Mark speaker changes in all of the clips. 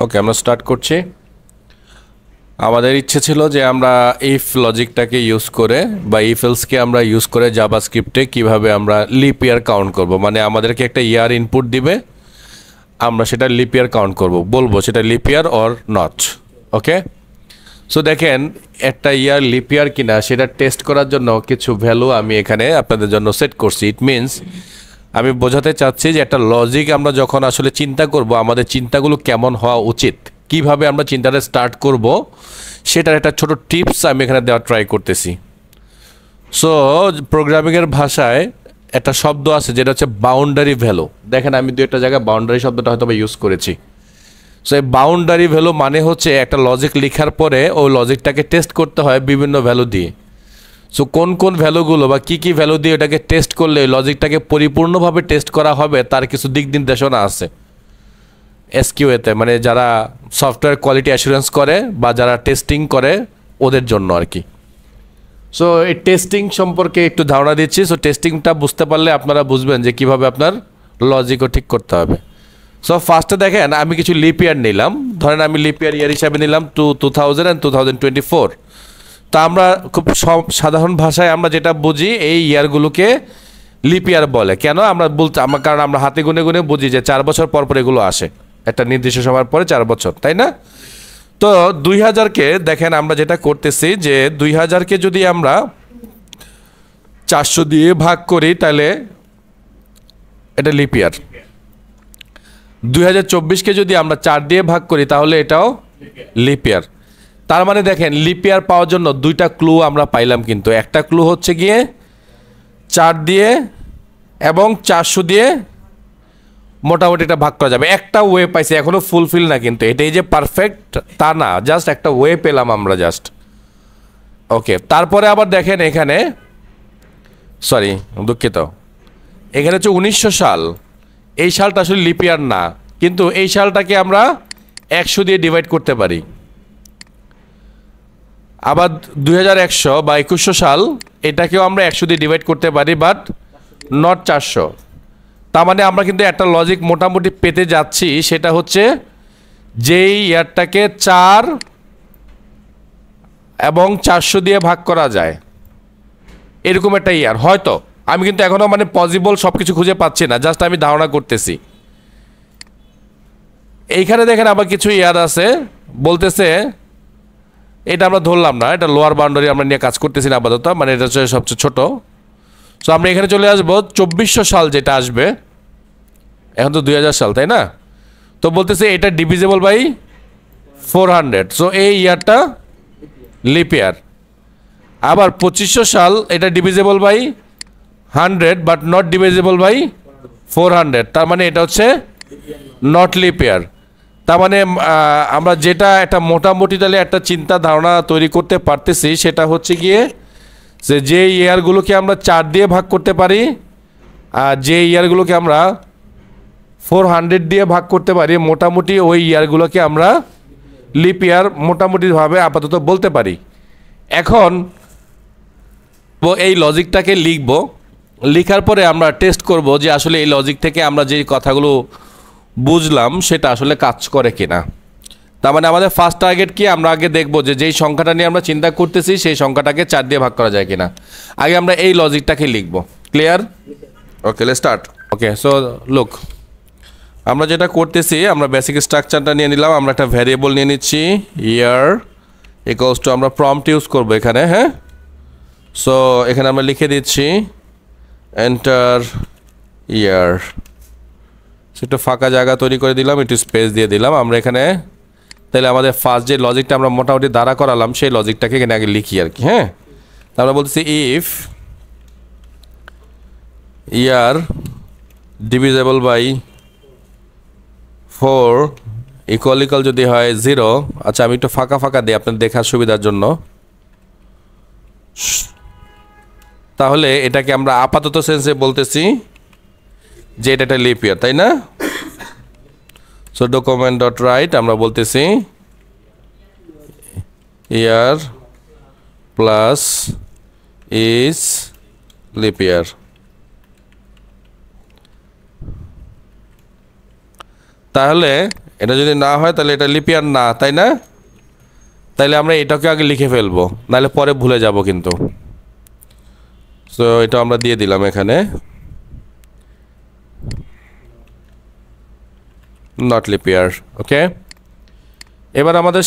Speaker 1: ওকে, আমরা স্টার্ট করছি। আমাদের ইচ্ছে ছিল যে আমরা ইফ লজিকটাকে ইউজ করে বা ইফ এলসকে আমরা ইউজ করে জাভাস্ক্রিপ্টে কিভাবে আমরা লিপ ইয়ার কাউন্ট করব, মানে আমাদেরকে একটা ইয়ার ইনপুট দিবে, আমরা সেটা লিপ ইয়ার কাউন্ট করব, বলবো সেটা lip year or not. Okay, so দেখেন একটা ইয়ার লিপ ইয়ার কিনা সেটা টেস্ট করার জন্য কিছু ভ্যালু আমি এখানে আপনাদের জন্য সেট করছি। ইট মিনস আমি বোঝাতে চাচ্ছি যে একটা লজিক আমরা যখন আসলে চিন্তা করব, আমাদের চিন্তাগুলো কেমন হওয়া উচিত, কিভাবে আমরা চিন্তাটা স্টার্ট করব, সেটার একটা ছোট টিপস আমি এখানে দেওয়ার ট্রাই করতেছি। সো প্রোগ্রামিংয়ের ভাষায় একটা শব্দ আছে যেটা হচ্ছে বাউন্ডারি ভ্যালু। দেখেন আমি দু একটা জায়গায় বাউন্ডারি শব্দটা হয়তো বা ইউজ করেছি। সো এই বাউন্ডারি ভ্যালু মানে হচ্ছে একটা লজিক লেখার পরে ওই লজিকটাকে টেস্ট করতে হয় বিভিন্ন ভ্যালু দিয়ে। সো কোন কোন ভ্যালুগুলো বা কী কী ভ্যালু দিয়ে এটাকে টেস্ট করলে লজিকটাকে পরিপূর্ণভাবে টেস্ট করা হবে তার কিছু দিক নির্দেশনা আছে এসকিউএতে, মানে যারা সফটওয়্যার কোয়ালিটি অ্যাসুরেন্স করে বা যারা টেস্টিং করে ওদের জন্য আর কি। সো এই টেস্টিং সম্পর্কে একটু ধারণা দিচ্ছি। সো টেস্টিংটা বুঝতে পারলে আপনারা বুঝবেন যে কীভাবে আপনার লজিকও ঠিক করতে হবে। সো ফার্স্টে দেখেন আমি কিছু লিপ ইয়ার নিলাম, ধরেন আমি লিপ ইয়ার হিসাবে নিলাম 2000 and 2024। তা আমরা খুব সাধারণ ভাষায় আমরা যেটা বুঝি এই ইয়ারগুলোকে লিপ ইয়ার বলে। কেন আমরা বলতে, কারণ আমরা হাতে গুনে গুনে বুঝি যে 4 বছর পর পর এগুলো আসে, একটা নির্দিষ্ট সময়ের পরে 4 বছর, তাই না? তো 2000কে দেখেন আমরা যেটা করতেছি যে 2000কে যদি আমরা 400 দিয়ে ভাগ করি তাহলে এটা লিপ ইয়ার। 2024কে যদি আমরা 4 দিয়ে ভাগ করি তাহলে এটাও লিপ ইয়ার। তার মানে দেখেন লিপ ইয়ার পাওয়ার জন্য দুইটা ক্লু আমরা পাইলাম, কিন্তু একটা ক্লু হচ্ছে গিয়ে 4 দিয়ে এবং 400 দিয়ে মোটামুটি এটা ভাগ করা যাবে, একটা ওয়ে পাইছি, এখনো ফুলফিল না কিন্তু এটাই যে পারফেক্ট তা না, জাস্ট একটা ওয়ে পেলাম আমরা জাস্ট। ওকে, তারপরে আবার দেখেন এখানে, সরি দুঃখিত, এখানে হচ্ছে 1900 সাল। এই সালটা আসলে লিপ ইয়ার না, কিন্তু এই সালটাকে আমরা 100 দিয়ে ডিভাইড করতে পারি। আবার 2100 বা 2100 সাল, এটাকেও আমরা 100 দিয়ে ডিভাইড করতে পারি, বাট নট 400। তার মানে আমরা কিন্তু একটা লজিক মোটামুটি পেতে যাচ্ছি, সেটা হচ্ছে যেই ইয়ারটাকে 4 এবং 400 দিয়ে ভাগ করা যায় এরকম একটা ইয়ার হয়তো। আমি কিন্তু এখনও মানে পসিবল সব কিছু খুঁজে পাচ্ছি না, জাস্ট আমি ধারণা করতেছি। এইখানে দেখেন আবার কিছু ইয়ার আছে, বলতেছে এটা আমরা ধরলাম না, এটা লোয়ার বাউন্ডারি আমরা নিয়ে কাজ করতেছি না আপাতত, মানে এটা হচ্ছে সবচেয়ে ছোট। সো আমরা এখানে চলে আসবো 2400 সাল যেটা আসবে, এখন তো 2000 সাল তাই না? তো বলতেছে এটা ডিভিজেবল বাই 400, সো এই ইয়ারটা লিপ ইয়ার। আবার 2500 সাল, এটা divisible by 100 but not divisible by 400, তার মানে এটা হচ্ছে নট লিপ ইয়ার। তার মানে আমরা যেটা একটা মোটামুটি তাহলে একটা চিন্তা ধারণা তৈরি করতে পারতেছি সেটা হচ্ছে গিয়ে যে ইয়ারগুলোকে আমরা 4 দিয়ে ভাগ করতে পারি আর যে ইয়ারগুলোকে আমরা 400 দিয়ে ভাগ করতে পারি, মোটামুটি ওই ইয়ারগুলোকে আমরা লিপ ইয়ার মোটামুটিভাবে আপাতত বলতে পারি। এখন এই লজিকটাকে লিখব, লেখার পরে আমরা টেস্ট করব যে আসলে এই লজিক থেকে আমরা যে কথাগুলো বুঝলাম সেটা আসলে কাজ করে কিনা। তার মানে আমাদের ফার্স্ট টার্গেট কি, আমরা আগে দেখব যে যেই সংখ্যাটা নিয়ে আমরা চিন্তা করতেছি সেই সংখ্যাটাকে 4 দিয়ে ভাগ করা যায় কিনা। আগে আমরা এই লজিকটাকে লিখব। Clear? Okay, let's start. Okay, so look, আমরা যেটা করতেছি আমরা বেসিক স্ট্রাকচারটা নিয়ে নিলাম, আমরা একটা ভ্যারিয়েবল নিয়ে নিচ্ছি ইয়ার ইকুয়ালস টু, আমরা প্রম্পট ইউজ করব এখানে। হ্যাঁ, সো এখানে আমরা লিখে দিচ্ছি এন্টার ইয়ার, একটু ফাঁকা জায়গা তৈরি করে দিলাম, একটু স্পেস দিয়ে দিলাম আমরা এখানে। তাহলে আমাদের ফার্স্ট যে লজিকটা আমরা মোটামুটি দাঁড়া করালাম সেই লজিকটাকে এখানে আগে লিখি আর কি। হ্যাঁ, আমরা বলতেছি if year divisible by 4 equal যদি হয় 0। আচ্ছা, আমি একটু ফাঁকা ফাঁকা দিই আপনার দেখার সুবিধার জন্য। তাহলে এটাকে আমরা আপাতত সেন্সে বলতেছি যে এটা একটা লিপ ইয়ার, তাই না? সো ডকুমেন্ট ডট রাইট আমরা বলতেছি ইয়ার প্লাস ইজ লিপ ইয়ার। তাহলে এটা যদি না হয় তাহলে এটা লিপ ইয়ার না, তাই না? তাইলে আমরা এটাকে আগে লিখে ফেলবো, নাহলে পরে ভুলে যাব কিন্তু। সো এটা আমরা দিয়ে দিলাম এখানে, নট লিপ ইয়ার। ওকে, এবার আমাদের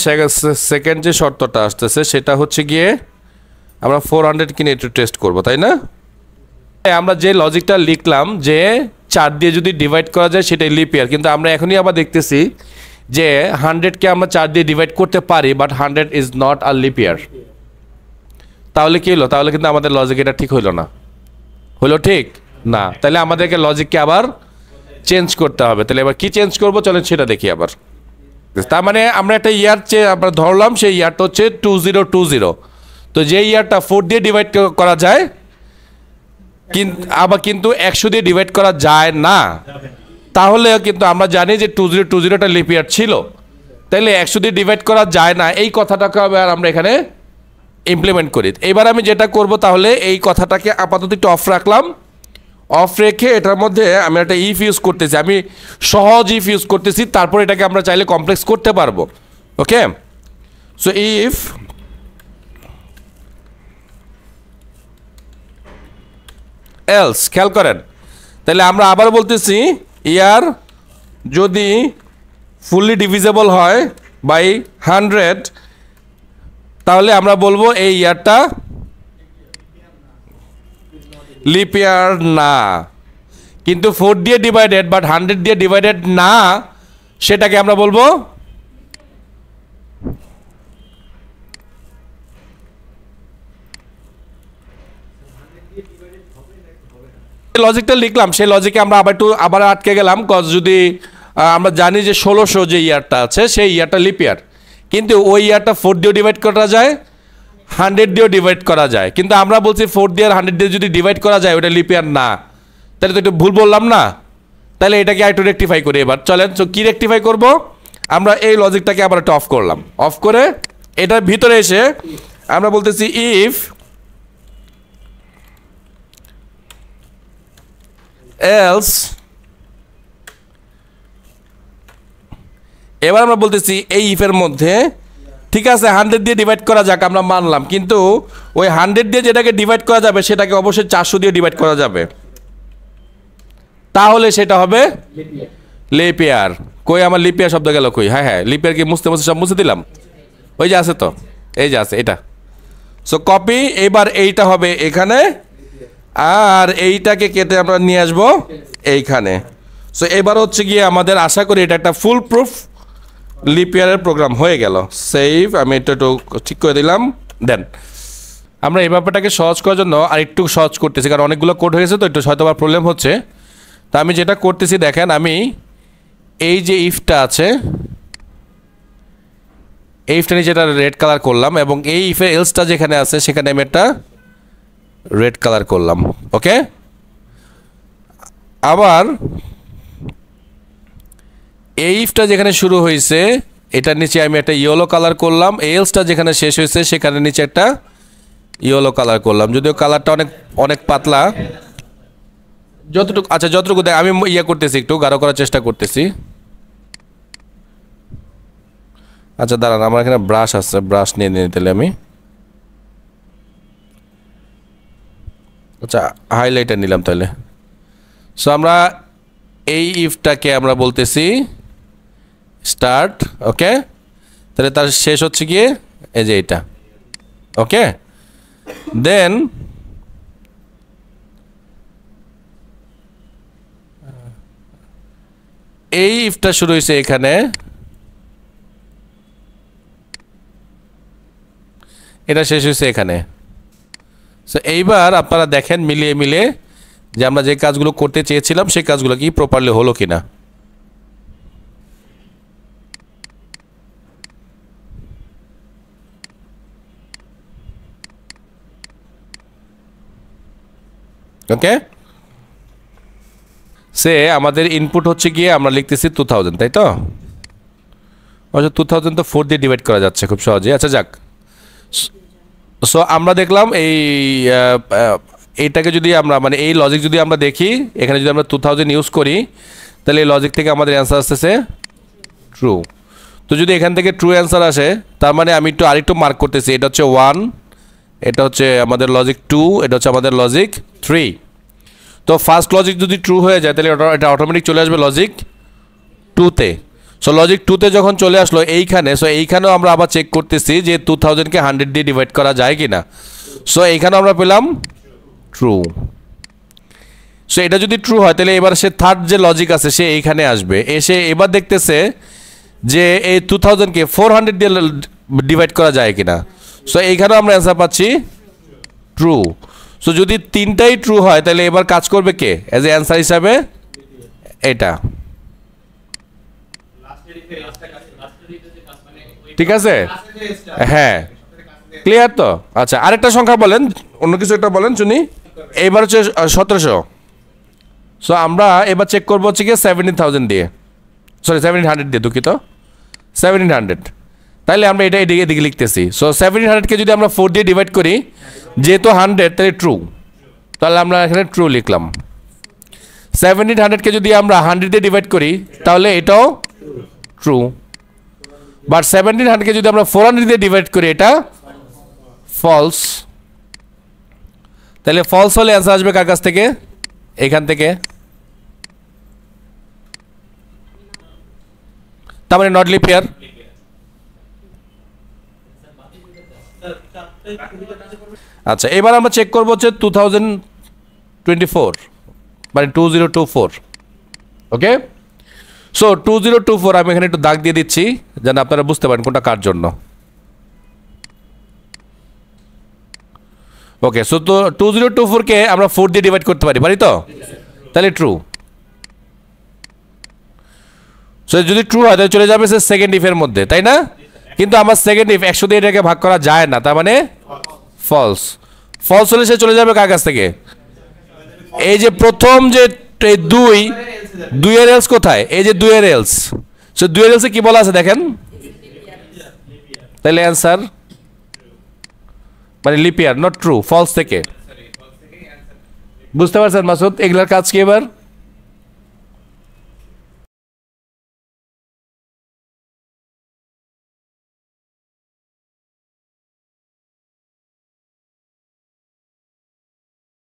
Speaker 1: সেকেন্ড যে শর্তটা আসতেছে সেটা হচ্ছে গিয়ে আমরা 400 কিনে একটু টেস্ট করব, তাই না? আমরা যে লজিকটা লিখলাম যে 4 দিয়ে যদি ডিভাইড করা যায় সেটাই লিপ ইয়ার, কিন্তু আমরা এখনই আবার দেখতেছি যে 100কে আমরা 4 দিয়ে ডিভাইড করতে পারি, but 100 is not a lip ইয়ার। তাহলে কি হলো? তাহলে কিন্তু আমাদের লজিক এটা ঠিক হইলো না। হলো ঠিক না? তাহলে আমাদেরকে লজিককে আবার চেঞ্জ করতে হবে। তাহলে এবার কি চেঞ্জ করবো চলেন সেটা দেখি আবার। তার মানে আমরা একটা ইয়ার আমরা ধরলাম, সেই ইয়ারটা হচ্ছে 2020। তো যে ইয়ারটা 4 দিয়ে ডিভাইড করা যায় কিন্তু 100 দিয়ে ডিভাইড করা যায় না, তাহলে কিন্তু আমরা জানি যে 2020টা লিপ ইয়ার ছিল, তাহলে 100 দিয়ে ডিভাইড করা যায় না এই কথাটাকে আবার আমরা এখানে ইমপ্লিমেন্ট করি। এবার আমি যেটা করব, তাহলে এই কথাটাকে আপাতত একটু অফ রাখলাম, অফ রেখে এটার মধ্যে আমি একটা ইফ ইউজ করতেছি, আমি সহজ ইফ ইউজ করতেছি, তারপর এটাকে আমরা চাইলে কমপ্লেক্স করতে পারবো। ওকে, সো ইফ এলস, খেয়াল করেন, তাহলে আমরা আবার বলতেছি ইয়ার যদি ফুললি ডিভিজেবল হয় বাই 100, তাহলে আমরা বলবো এই ইয়ারটা লিপ ইয়ার না। কিন্তু 4 দিয়ে ডিভাইডেড বাট 100 দিয়ে ডিভাইডেড না, সেটাকে আমরা বলবো লজিকটা লিখলাম, সেই লজিকে আমরা আবার আটকে গেলাম। কজ যদি আমরা জানি যে 1600 যে ইয়ারটা আছে সেই ইয়ারটা লিপ ইয়ার, কিন্তু ওই ইয়ারটা 4 দিয়েও ডিভাইড করা যায়, 100 দিয়েও ডিভাইড করা যায়, কিন্তু আমরা বলছি 4 দিয়ে আর 100 দিয়ে যদি ডিভাইড করা যায় ওটা লিপ ইয়ার না। তাহলে তো একটু ভুল বললাম না? তাহলে এটাকে একটু রেকটিফাই করি এবার। চলেন, তো কী রেকটিফাই করব? আমরা এই লজিকটাকে আবার একটু অফ করলাম, অফ করে এটার ভিতরে এসে আমরা বলতেছি ইফ এলস, এবার আমরা বলতেছি এই ইফের মধ্যে ঠিক আছে 100 দিয়ে ডিভাইড করা যাক, আমরা মানলাম, কিন্তু ওই 100 দিয়ে যেটাকে ডিভাইড করা যাবে সেটাকে অবশ্যই 400 দিয়ে ডিভাইড করা যাবে, তাহলে সেটা হবে লিপ ইয়ার। কই আমার লিপ ইয়ার শব্দ গেল কই? হ্যাঁ হ্যাঁ, লিপ ইয়ার কি মুছতে মুছতে সব মুছে দিলাম? ওই যে আছে তো, এই যে আছে এটা। সো কপি, এবার এইটা হবে এখানে, আর এইটাকে কেটে আমরা নিয়ে আসবো এইখানে। সো এবার হচ্ছে গিয়ে আমাদের আশা করি এটা একটা ফুল প্রুফ লিপ ইয়ারের প্রোগ্রাম হয়ে গেল। সেভ, আমি এটা একটু ঠিক করে দিলাম। দেন আমরা এই ব্যাপারটাকে সহজ করার জন্য আর একটু সহজ করতেছি, কারণ অনেকগুলো কোড হয়ে গেছে তো একটু হয়তো আবার প্রবলেম হচ্ছে। তা আমি যেটা করতেছি দেখেন, আমি এই যে ইফটা আছে এই ইফটা নিচে এটা রেড কালার করলাম, এবং এই ইফের এলসটা যেখানে আছে সেখানে আমি একটা রেড কালার করলাম। ওকে, আবার এই ইফটা যেখানে শুরু হয়েছে এটার নিচে আমি একটা ইয়েলো কালার করলাম, এলসটা যেখানে শেষ হয়েছে সেখানে নিচে একটা ইয়েলো কালার করলাম, যদিও কালারটা অনেক অনেক পাতলা, যতটুকু আচ্ছা যতটুকু দেখ আমি ইয়ে করতেছি, একটু গাঢ় করার চেষ্টা করতেছি। আচ্ছা দাঁড়ান, আমার এখানে ব্রাশ আছে, ব্রাশ নিয়ে নিয়ে তাহলে আমি আচ্ছা হাইলাইটার নিলাম তাহলে। সো আমরা এই ইফটাকে আমরা বলতেছি স্টার্ট। ওকে, তাহলে তার শেষ হচ্ছে গিয়ে এই যে এটা। ওকে, দেন এই ইফটা শুরু হয়েছে এখানে, এটা শেষ হয়েছে এখানে। সো এইবার আপনারা দেখেন মিলিয়ে মিলিয়ে যে আমরা যে কাজগুলো করতে চেয়েছিলাম সেই কাজগুলো কি প্রপারলি হলো কিনা। ওকে, সে আমাদের ইনপুট হচ্ছে গিয়ে আমরা লিখতেছি 2000, তাই তো? আচ্ছা 2000 তো 4 দিয়ে ডিভাইড করা যাচ্ছে খুব সহজে। আচ্ছা যাক, সো আমরা দেখলাম এইটাকে যদি আমরা মানে এই লজিক যদি আমরা দেখি, এখানে যদি আমরা 2000 ইউজ করি তাহলে এই লজিক থেকে আমাদের অ্যান্সার আসতেছে ট্রু। তো যদি এখান থেকে ট্রু অ্যান্সার আসে, তার মানে আমি আরেকটু মার্ক করতেছি, এটা হচ্ছে 1, এটা হচ্ছে আমাদের লজিক 2, এটা হচ্ছে আমাদের লজিক 3। তো ফার্স্ট লজিক যদি ট্রু হয়ে যায় তাহলে এটা অটোমেটিক চলে আসবে লজিক 2-তে। সো লজিক 2-তে যখন চলে আসলো এইখানে, সো এইখানেও আমরা আবার চেক করতেছি যে 2000-কে 100 দিয়ে ডিভাইড করা যায় কি না। সো এইখানেও আমরা পেলাম ট্রু। সো এটা যদি ট্রু হয় তাহলে এবার সে থার্ড যে লজিক আছে সে এইখানে আসবে, এসে এবার দেখতেছে যে এই 2000-কে 400 দিয়ে ডিভাইড করা যায় কিনা। সো এইখানেও আমরা অ্যান্সার পাচ্ছি ট্রু। সো যদি তিনটাই ট্রু হয় তাহলে এবার কাজ করবে কে অ্যাজ এ অ্যান্সার হিসাবে? এটা। ঠিক আছে, হ্যাঁ ক্লিয়ার তো? আচ্ছা, আরেকটা সংখ্যা বলেন, অন্য কিছু একটা বলেন শুনি। এবার হচ্ছে 1700। সো আমরা এবার চেক করবো হচ্ছে কি 17,000 দিয়ে, সরি 1700 দিয়ে, দুঃখিত 1700। তাহলে আমরা এটা এদিকে লিখতেছি। সো 1700-কে যদি আমরা 4 দিয়ে ডিভাইড করি, যেহেতু 100 তাহলে ট্রু, তাহলে আমরা এখানে ট্রু লিখলাম। 1700-কে যদি আমরা 100 দিয়ে ডিভাইড করি তাহলে এটাও ট্রু। বাট 1700-কে যদি আমরা 400 দিয়ে ডিভাইড করি এটা ফলস। তাহলে ফলস হলে অ্যান্সার আসবে কার কাছ থেকে? এখান থেকে। তার মানে নট লিপ ইয়ার। আচ্ছা, এবার আমরা চেক করবো হচ্ছে 2024, মানে 2024। ওকে, সো 2024 আমি এখানে একটু দাগ দিয়ে দিচ্ছি যেন আপনারা বুঝতে পারেন কোনটা কার জন্য। ওকে, সো তো 2024-কে আমরা 4 দিয়ে ডিভাইড করতে পারি তো? তাহলে ট্রু। সো যদি ট্রু হয় তাহলে চলে যাবে সে সেকেন্ড ইফের মধ্যে, তাই না? কিন্তু আমার সেকেন্ড ইফ 100 দিয়ে এটাকে ভাগ করা যায় না, তার মানে ফলস। ফলস হলে সে চলে যাবে কার কাছ থেকে? এই যে প্রথম যে 2 এর এলস কোথায়? এই যে 2 এর এলস। সো 2 এর এলসে কি বলা আছে দেখেন, তাহলে অ্যান্সার মানে leap year, not true, false থেকে। বুঝতে পারছেন মাসুদ এগুলার কাজ কি এবার?